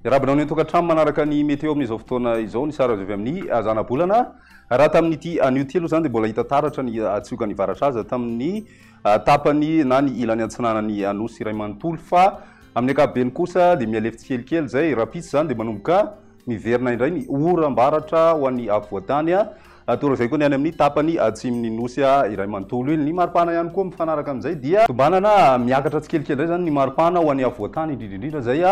Rabanao ny tokantrano manaraka ny meteo amin'izao fotoana izao ny sara avy amin'ny zana-bolana raha tamin'ity anio telo zany dia mbola hita taratra ny atsioka ny varatra aza tamin'ny tapany na ny ilany antsinanany Anosy iray manontolo fa amin'ny ankapobeny kosa dia mialefitsy kelikely zay rapitsy zany dia manomboka miverina indray ny oram-baratra ho an'ny afovoantany toa zay koa ny any amin'ny tapany atsimon'ny Nosy iray manontolo iny ny maripana ihany koa mifanaraka amin'izay dia tombanana miakatra tsikelikely indray zany ny maripana ho an'ny afovoantany indrindrindrindra zay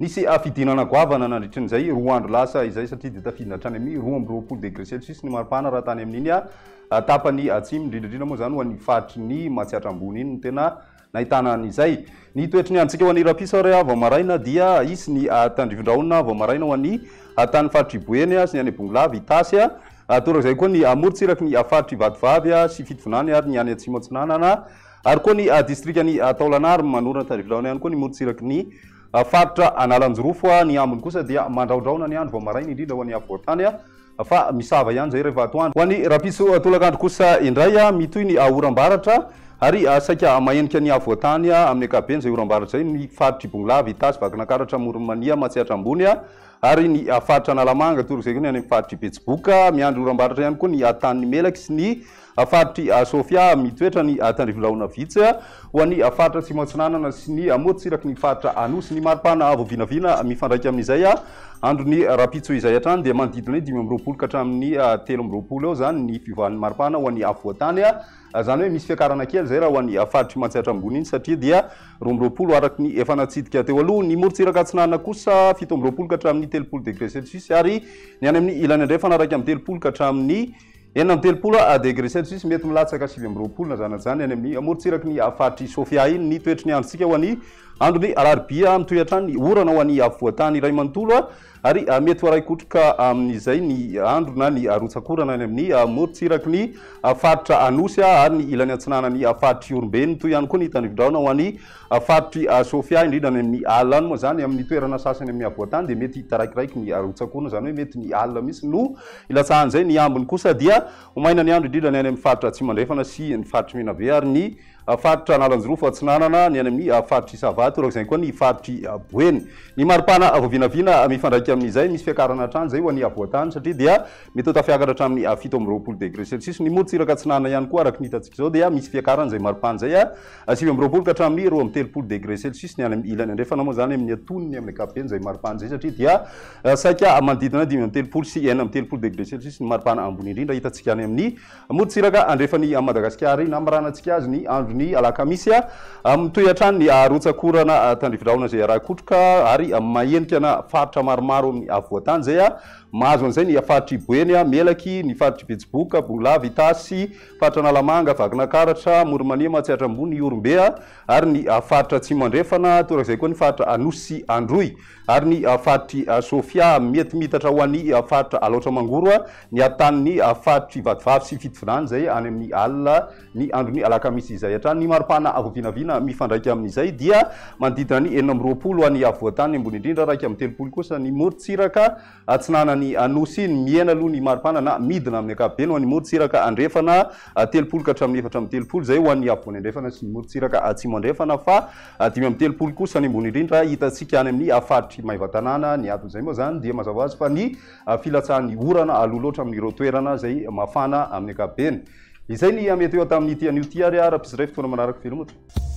nisy fidinana goavana nandritran'izay roa andro lasa izay satria dia tafidina hatrany amin'ny 12 degré celsius ny maripana raha tany amin'iny tapany atsimo indrindrindrindra moa zany ho an'ny faritry ny matsiatra ambony iny no tena nahitana an'izay ny toetry ny antsika ho an'ny rapisa ray vao maraina dia isy ny tandrivindraona vao maraina ho an'ny tany faritry boeny sy ny any Bongolava Itasy torak'izay koa ny morotsiraky ny faritry Vatovavy sy Fitovonany ary ny any Atsimo Atsinanana ary koa ny distrikany Taolagnaro manorana tandrivindraona ihany koa ny morotsiraky ny faritra Analanjorofo ny ambiny kosa dia mandraondraona ny andro vao maraina indrindra ho an'ny afovoantany fa misava ihany zay rehefa atoandro ho an'ny rapiso tolakandro kosa indray mitoy ny oram-baratra ary saika mahenika ny afovoantany amin'ny ankapobeny zay oram-baratra zay ny faritry Bongolava Itasy Vakinakaratra Moronmania Matsiatra Ambony ary ny faritra Analamanga torak'izay koa ny any amin'ny faritry Betsiboka miandry oram-baratra ihany koa ny tany Melaky sy ny faritry Sofia mitoetra ny tandrivindraona vitsy ho an'ny faritra Atsimo Atsinanana sy ny morotsiraky ny faritra Anosy ny maripana voavinavina mifandraiky amin'izay andro ny rapitso izay hatrany dia manodidina 5 ka hatramin'ny 13 eo zany ny fivoahan'ny maripana ho an'ny afovoantany zany hoe misy fiakarana kely zay raha ho an'ny faritry Matsiatra Ambony iny satria dia 12 araky ny efa natsidika teo aloha ny morotsiraka atsinanana kosa 17 ka hatramin'ny 30 degré celsius ary ny any amin'ny ilany indray fanaraka amin'ny 30 ka hatramin'ny 30 degré celsius mety milatsaka 20 na zany any amin'ny morotsiraky ny faritry Sofia iny ny toetry ny androntsika ho an'ny andro ny alarobia mitoy hatrany orana ho an'ny afovoantany iray manontolo ary mety hoaraikotroka amin'izay ny andro na ny rotsakorana any amin'ny morotsiraky ny faritra Anosy ary ny ilany antsinanany faritry Orombeny toy ihany koa ny tandrivindraona ho an'ny faritry Sofia indrindra any amin'ny alina any moa zany amin'ny toerana sasany amin'ny afovoantany dia mety taraikiraiky ny rotsakorana zany hoe mety ny alina misy no ilatsahan'izay ny ambiny kosa dia homaina ny andro indrindra ny any amin'ny faritra Atsimo Andrefana sy ny faritry Menave ary ny faritra Analanjorofo Atsinanana ny any amin'ny faritry Isava torak'izay koa ny faritry Boeny ny maripana voavinavina mifandraiky amin'izay misy fiakarana hatrany zay ho an'ny afovoantany satria dia mety ho tafiakatra hatramin'ny 17 degré celsius ny morotsiraka atsinanana ihany koa araky ny hitantsika zao dia misy fiakarana zay maripana zay 17 ka hatramin'ny 13 degré celsius ny any amin'ny ilany andrefana moa zany amin'ny atonony amin'ny ankapobeny zay maripana zay satria dia saika manodidina 5 sy 30 degré celsius ny maripana ambony indrindra hitantsika any amin'ny morotsiraka andrefany Madagasikara iny amaranantsika azy ny andro ny alakamisy mitoy hatrany ny rotsakorana tandrivindraona zay arakotroka ary mahenika na faritra maromaro amin'ny afovoantany zay mahazo an'izay ny faritry Boeny Melaky ny faritry Betsiboka Bongolava Itasy faritra Analamanga Vakinakaratra Moronmania Matsiatra Ambony Orombe ary ny faritra Atsimo Andrefana torak'izay koa ny faritra Anosy Androy ary ny faritry Sofia mety mitatra ho an'ny faritra Alaotra Mangoro ny atan'ny faritry Vatovavy sy Fitovonany zay any amin'ny alina ny andro ny alakamisy izay hatrany ny maripana voavinavina mifandraiky amin'izay dia manodidina ny 20 an'ny afovoantany ambony indrindra raiky amin'ny 30 kosa ny morotsiraka atsinanany Anosy ny miena aloha ny maripana na midina amin'ny ankapobeny ho an'ny morotsiraka Andrefana 30 ka hatramin'ny 4 zay ho an'ny afovoany Andrefana sy ny morotsiraka Atsimo Andrefana fa 5 kosa ny ambony indrindra hitantsika any amin'ny faritry Maivatanana ny aton'izay moa zany dia mazava azy fa ny filatsahan'ny orana aloha loatra amin'ireo toerana zay mafana amin'ny ankapobeny izay ny meteo tamin'ity anio ty ary rapiso ray fotoana manaraka filomotra